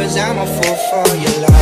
'cause I'm a fool for your love.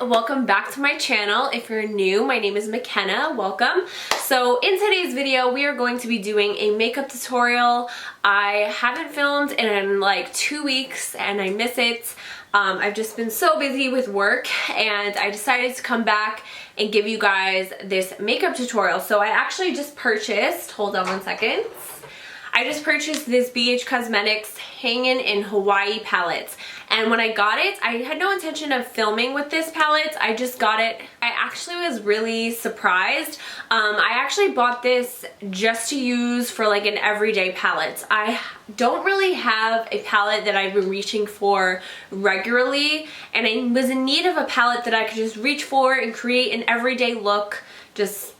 Welcome back to my channel. If you're new, my name is McKenna. Welcome. So in today's video, we are going to be doing a makeup tutorial. I haven't filmed in like 2 weeks and I miss it. I've just been so busy with work and I decided to come back and give you guys this makeup tutorial. So I actually just purchased, hold on one second. I just purchased this BH Cosmetics Hangin in Hawaii palette. And when I got it, I had no intention of filming with this palette. I just got it. I actually was really surprised. I actually bought this just to use for like an everyday palette. I don't really have a palette that I've been reaching for regularly, and I was in need of a palette that I could just reach for and create an everyday look just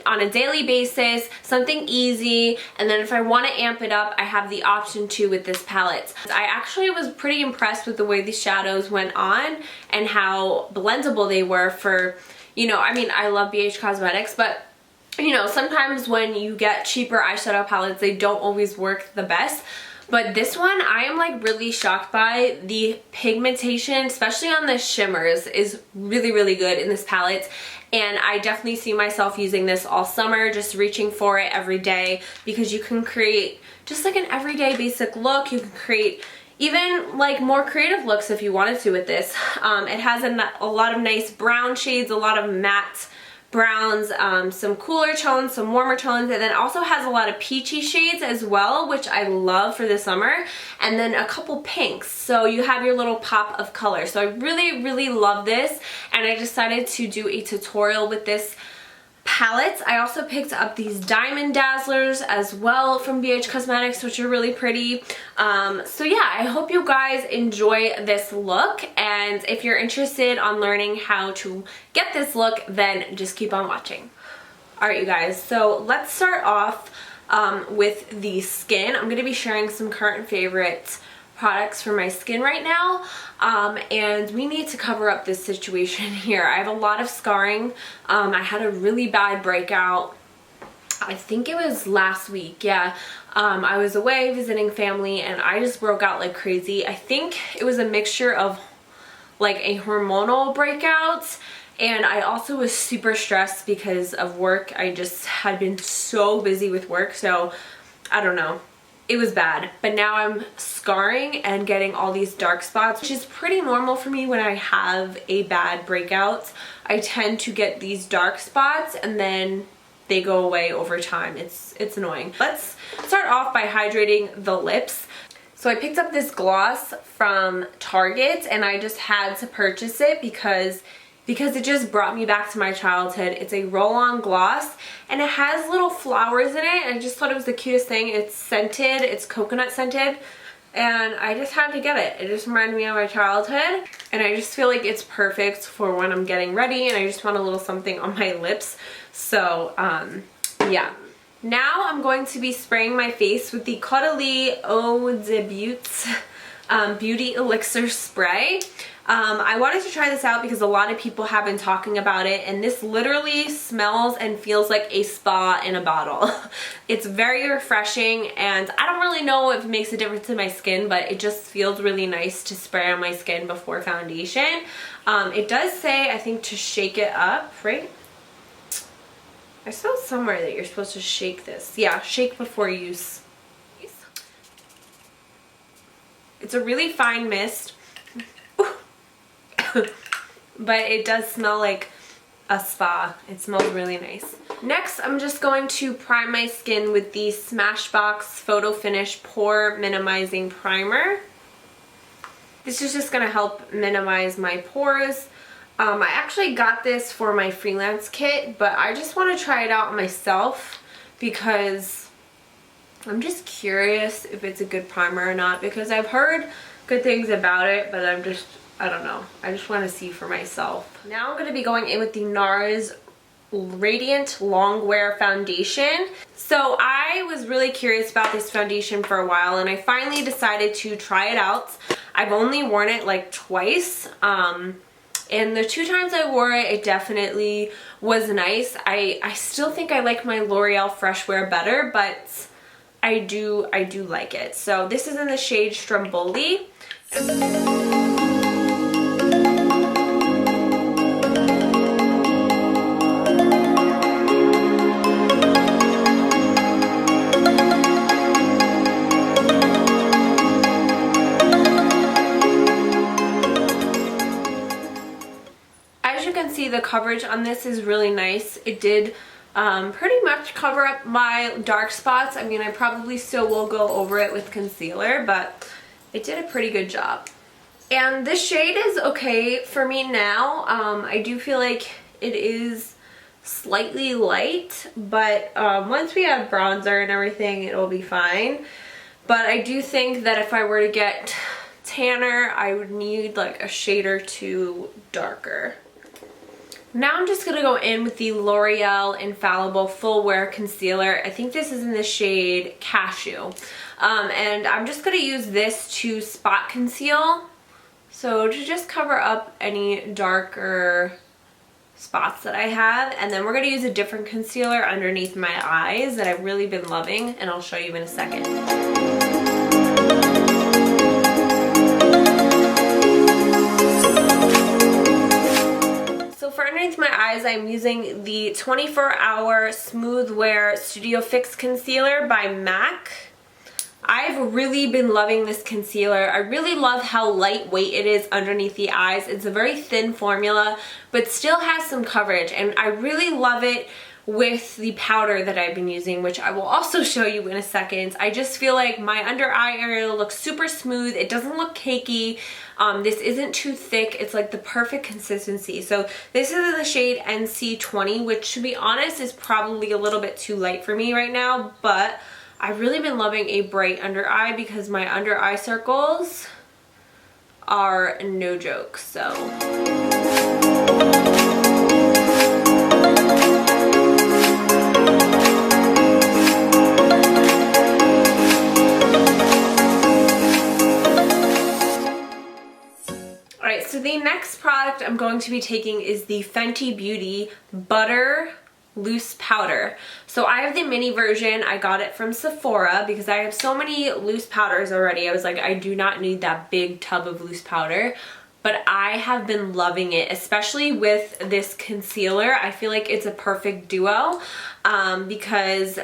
on a daily basis, something easy, and then if I want to amp it up, I have the option to with this palette. I actually was pretty impressed with the way these shadows went on and how blendable they were for, you know, I mean, I love BH Cosmetics, but you know, sometimes when you get cheaper eyeshadow palettes, they don't always work the best. But this one, I am like really shocked by. The pigmentation, especially on the shimmers, is really, really good in this palette. And I definitely see myself using this all summer, just reaching for it every day, because you can create just like an everyday basic look. You can create even like more creative looks if you wanted to with this. It has a lot of nice brown shades, a lot of matte browns, some cooler tones, some warmer tones, and then also has a lot of peachy shades as well, which I love for the summer, and then a couple pinks, so you have your little pop of color. So I really, really love this, and I decided to do a tutorial with this palette. I also picked up these diamond dazzlers as well from BH Cosmetics, which are really pretty. So yeah, I hope you guys enjoy this look, and if you're interested on learning how to get this look, then just keep on watching. Alright you guys, so let's start off with the skin. I'm going to be sharing some current favorites products for my skin right now, and we need to cover up this situation here. I have a lot of scarring. I had a really bad breakout, I think it was last week, yeah. I was away visiting family and I just broke out like crazy. I think it was a mixture of like a hormonal breakout, and I also was super stressed because of work. I just had been so busy with work, so I don't know. It was bad, but now I'm scarring and getting all these dark spots, which is pretty normal for me when I have a bad breakout. I tend to get these dark spots and then they go away over time. It's annoying. Let's start off by hydrating the lips. So I picked up this gloss from Target and I just had to purchase it because it just brought me back to my childhood. It's a roll-on gloss and it has little flowers in it, and I just thought it was the cutest thing. It's scented, it's coconut scented, and I just had to get it. It just reminded me of my childhood, and I just feel like it's perfect for when I'm getting ready and I just want a little something on my lips. So yeah. Now I'm going to be spraying my face with the Caudalie Eau de Beauty Beauty Elixir Spray. I wanted to try this out because a lot of people have been talking about it, and this literally smells and feels like a spa in a bottle. It's very refreshing, and I don't really know if it makes a difference in my skin, but it just feels really nice to spray on my skin before foundation. It does say, I think, to shake it up, right? I saw somewhere that you're supposed to shake this. Yeah, shake before use. It's a really fine mist. But it does smell like a spa. It smells really nice. Next, I'm just going to prime my skin with the Smashbox Photo Finish Pore Minimizing Primer. This is just going to help minimize my pores. I actually got this for my freelance kit, but I just want to try it out myself because I'm just curious if it's a good primer or not, because I've heard good things about it, but I don't know. I just want to see for myself. Now I'm going to be going in with the Nars Radiant Longwear Foundation. So I was really curious about this foundation for a while, and I finally decided to try it out. I've only worn it like twice, And the 2 times I wore it, it definitely was nice. I still think I like my L'Oreal Fresh Wear better, but I do like it. So this is in the shade Stromboli. The coverage on this is really nice. It did pretty much cover up my dark spots. I mean, I probably still will go over it with concealer, but it did a pretty good job. And this shade is okay for me now. I do feel like it is slightly light, but once we have bronzer and everything, it'll be fine. But I do think that if I were to get tanner, I would need like a shade or 2 darker. Now I'm just going to go in with the L'Oreal Infallible Full Wear Concealer. I think this is in the shade Cashew. And I'm just going to use this to spot conceal. So to just cover up any darker spots that I have. And then we're going to use a different concealer underneath my eyes that I've really been loving. And I'll show you in a second. Underneath my eyes, I'm using the 24-Hour Smooth Wear Studio Fix Concealer by MAC. I've really been loving this concealer. I really love how lightweight it is underneath the eyes. It's a very thin formula, but still has some coverage, and I really love it with the powder that I've been using, which I will also show you in a second. I just feel like my under eye area looks super smooth. It doesn't look cakey. This isn't too thick. It's like the perfect consistency. So this is in the shade NC20, which to be honest is probably a little bit too light for me right now, but I've really been loving a bright under eye because my under eye circles are no joke. So so the next product I'm going to be taking is the Fenty Beauty Butter Loose Powder. So I have the mini version. I got it from Sephora because I have so many loose powders already. I was like, I do not need that big tub of loose powder. But I have been loving it, especially with this concealer. I feel like it's a perfect duo because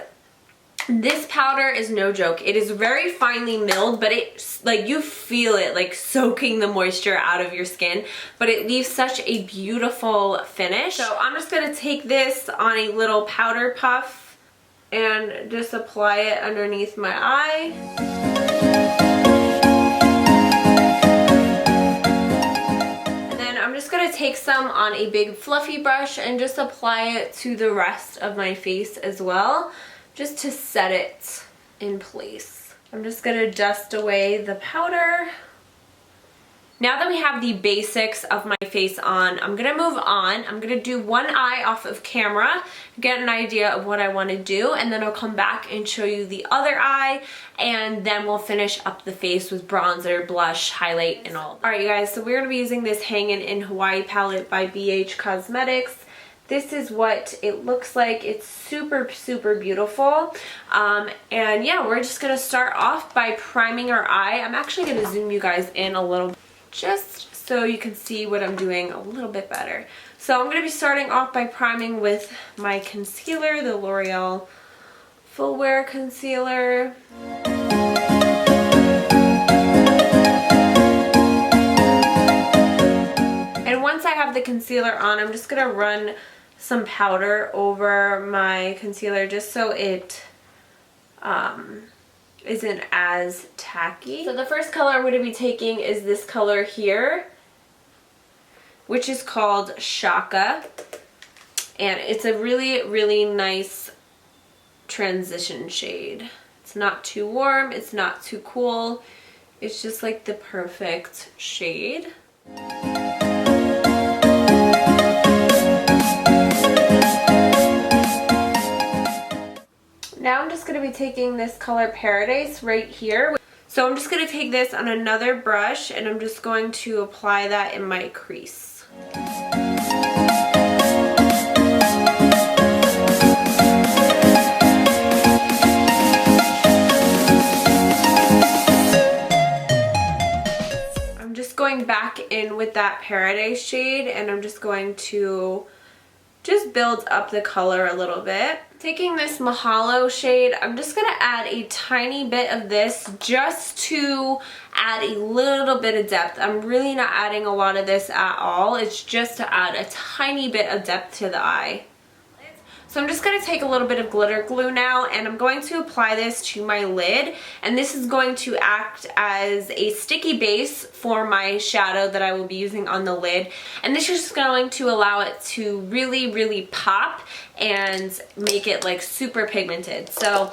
this powder is no joke. It is very finely milled, but it's like you feel it like soaking the moisture out of your skin, but it leaves such a beautiful finish. So I'm just gonna take this on a little powder puff and just apply it underneath my eye. And then I'm just gonna take some on a big fluffy brush and just apply it to the rest of my face as well, just to set it in place. I'm just gonna dust away the powder. Now that we have the basics of my face on, I'm gonna move on. I'm gonna do one eye off of camera, get an idea of what I wanna do, and then I'll come back and show you the other eye, and then we'll finish up the face with bronzer, blush, highlight, and all. Alright you guys, so we're gonna be using this Hangin in Hawaii palette by BH Cosmetics. This is what it looks like. It's super, super beautiful. And yeah, we're just gonna start off by priming our eye. I'm actually gonna zoom you guys in a little, just so you can see what I'm doing a little bit better. So I'm gonna be starting off by priming with my concealer, the L'Oreal Full Wear Concealer. And once I have the concealer on, I'm just gonna run some powder over my concealer just so it isn't as tacky. So the first color I'm going to be taking is this color here, which is called Shaka, and it's a really, really nice transition shade. It's not too warm, it's not too cool, it's just like the perfect shade. Now I'm just going to be taking this color Paradise right here. So I'm just going to take this on another brush and I'm just going to apply that in my crease. that Paradise shade, and I'm just going to just build up the color a little bit. Taking this Mahalo shade, I'm just going to add a tiny bit of this just to add a little bit of depth. I'm really not adding a lot of this at all. It's just to add a tiny bit of depth to the eye. So I'm just going to take a little bit of glitter glue now, and I'm going to apply this to my lid, and this is going to act as a sticky base for my shadow that I will be using on the lid, and this is just going to allow it to really pop and make it like super pigmented. So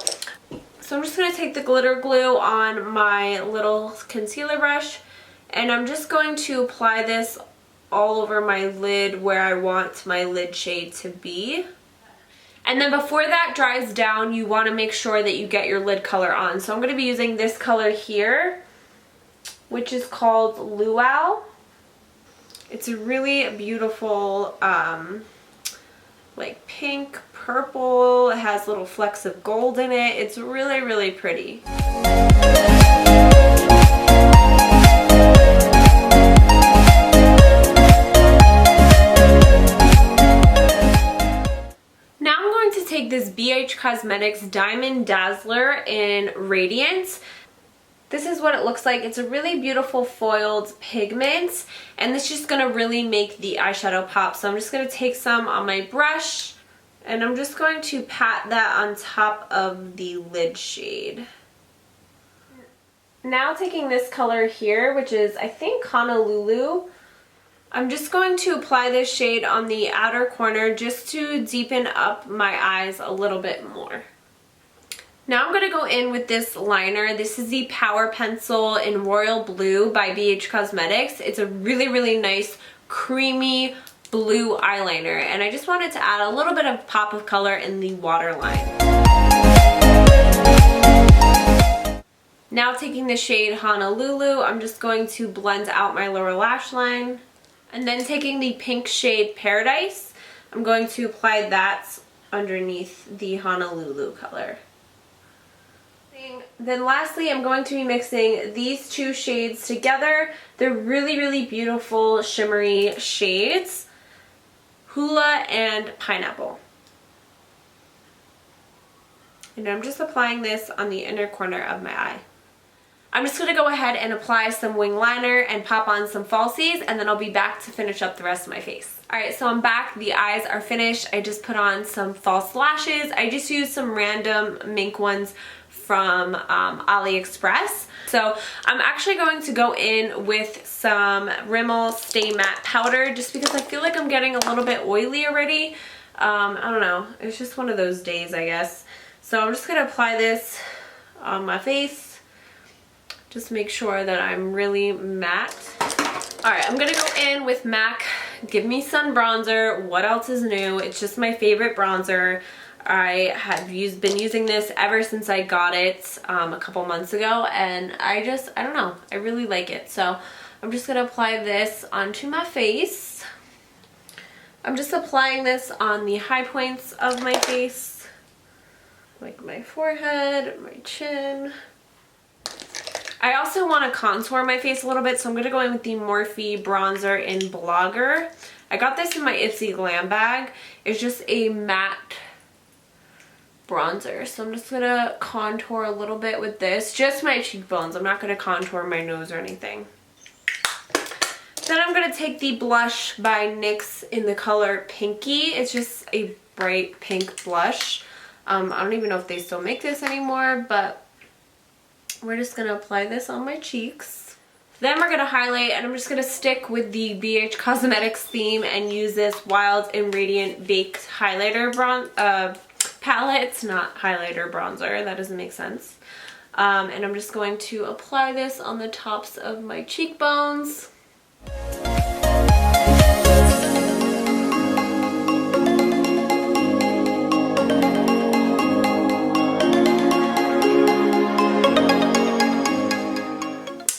I'm just going to take the glitter glue on my little concealer brush, and I'm just going to apply this all over my lid where I want my lid shade to be. And then before that dries down, you want to make sure that you get your lid color on. So I'm going to be using this color here, which is called Luau. It's a really beautiful like pink, purple. It has little flecks of gold in it. It's really pretty. Take this BH Cosmetics Diamond Dazzler in Radiance. This is what it looks like. It's a really beautiful foiled pigment, and this is just going to really make the eyeshadow pop. So I'm just going to take some on my brush, and I'm just going to pat that on top of the lid shade. Now taking this color here, which is I think Honolulu, I'm just going to apply this shade on the outer corner just to deepen up my eyes a little bit more. Now I'm going to go in with this liner. This is the Power Pencil in Royal Blue by BH Cosmetics. It's a really nice creamy blue eyeliner, and I just wanted to add a little bit of pop of color in the waterline. Now taking the shade Honolulu, I'm just going to blend out my lower lash line. And then taking the pink shade Paradise, I'm going to apply that underneath the Honolulu color. Then lastly, I'm going to be mixing these two shades together. They're really beautiful shimmery shades, Hula and Pineapple. And I'm just applying this on the inner corner of my eye. I'm just going to go ahead and apply some wing liner and pop on some falsies, and then I'll be back to finish up the rest of my face. Alright, so I'm back. The eyes are finished. I just put on some false lashes. I just used some random mink ones from AliExpress. So I'm actually going to go in with some Rimmel Stay Matte Powder just because I feel like I'm getting a little bit oily already. I don't know. It's just one of those days, I guess. So I'm just going to apply this on my face. Just make sure that I'm really matte. Alright, I'm gonna go in with MAC Give Me Sun Bronzer. What else is new? It's just my favorite bronzer. I have been using this ever since I got it a couple months ago, and I don't know, I really like it. So I'm just gonna apply this onto my face. I'm just applying this on the high points of my face, like my forehead, my chin. I also want to contour my face a little bit, so I'm going to go in with the Morphe bronzer in Blogger. I got this in my Ipsy Glam bag. It's just a matte bronzer, so I'm just going to contour a little bit with this. Just my cheekbones. I'm not going to contour my nose or anything. Then I'm going to take the blush by NYX in the color Pinky. It's just a bright pink blush. I don't even know if they still make this anymore, but we're just going to apply this on my cheeks. Then we're going to highlight, and I'm just going to stick with the BH Cosmetics theme and use this Wild and Radiant Baked Highlighter palette. It's not highlighter bronzer. That doesn't make sense. And I'm just going to apply this on the tops of my cheekbones.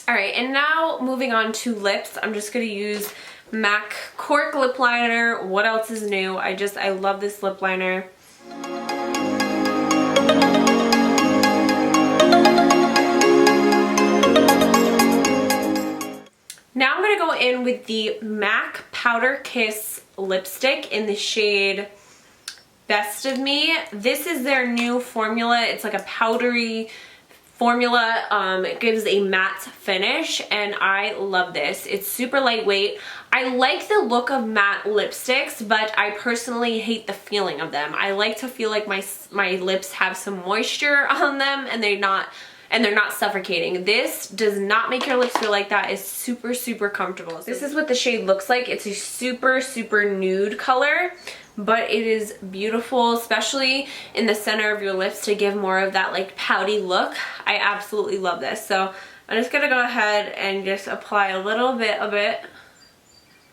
Alright, and now moving on to lips, I'm just going to use MAC Cork Lipliner. What else is new? I love this lip liner. Now I'm going to go in with the MAC Powder Kiss lipstick in the shade Best of Me. This is their new formula. It's like a powdery formula. It gives a matte finish and I love this. It's super lightweight. I like the look of matte lipsticks, but I personally hate the feeling of them. I like to feel like my lips have some moisture on them and they're not suffocating. This does not make your lips feel like that. It's super, super comfortable. This is what the shade looks like. It's a super, super nude color, but it is beautiful, especially in the center of your lips to give more of that like pouty look. I absolutely love this. So I'm just gonna go ahead and just apply a little bit of it.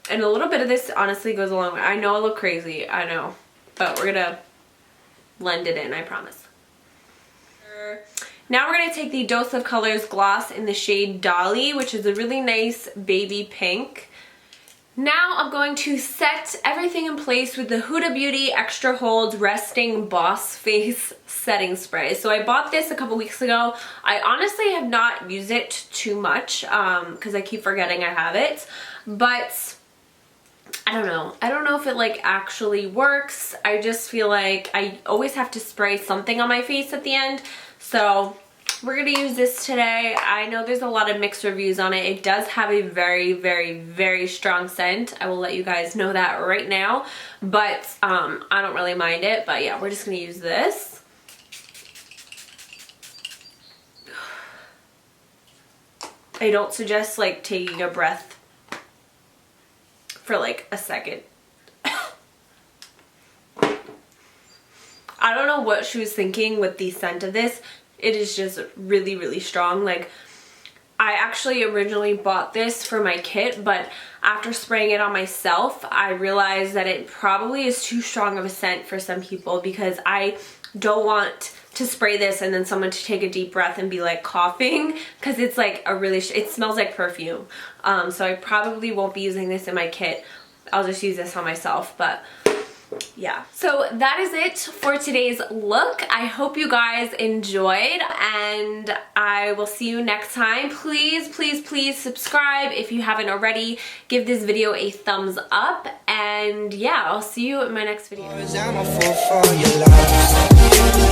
And a little bit of this honestly goes a long way. I know I look crazy, I know, but we're gonna blend it in, I promise. Now we're going to take the Dose of Colors gloss in the shade Dolly, which is a really nice baby pink. Now I'm going to set everything in place with the Huda Beauty Extra Hold Resting Boss Face Setting Spray. So I bought this a couple weeks ago. I honestly have not used it too much because I keep forgetting I have it. But I don't know. I don't know if it like actually works. I just feel like I always have to spray something on my face at the end. So we're going to use this today. I know there's a lot of mixed reviews on it. It does have a very, very, very strong scent. I will let you guys know that right now. But I don't really mind it. But yeah, we're just going to use this. I don't suggest like taking a breath for like a second. I don't know what she was thinking with the scent of this. It is just really, really strong. Like, I actually originally bought this for my kit, but after spraying it on myself, I realized that it probably is too strong of a scent for some people because I don't want to spray this and then someone to take a deep breath and be like coughing because it's like a really, it smells like perfume. So I probably won't be using this in my kit. I'll just use this on myself, but yeah. So that is it for today's look. I hope you guys enjoyed and I will see you next time. Please, please, please subscribe if you haven't already. Give this video a thumbs up and yeah, I'll see you in my next video. I'm a fool for your love.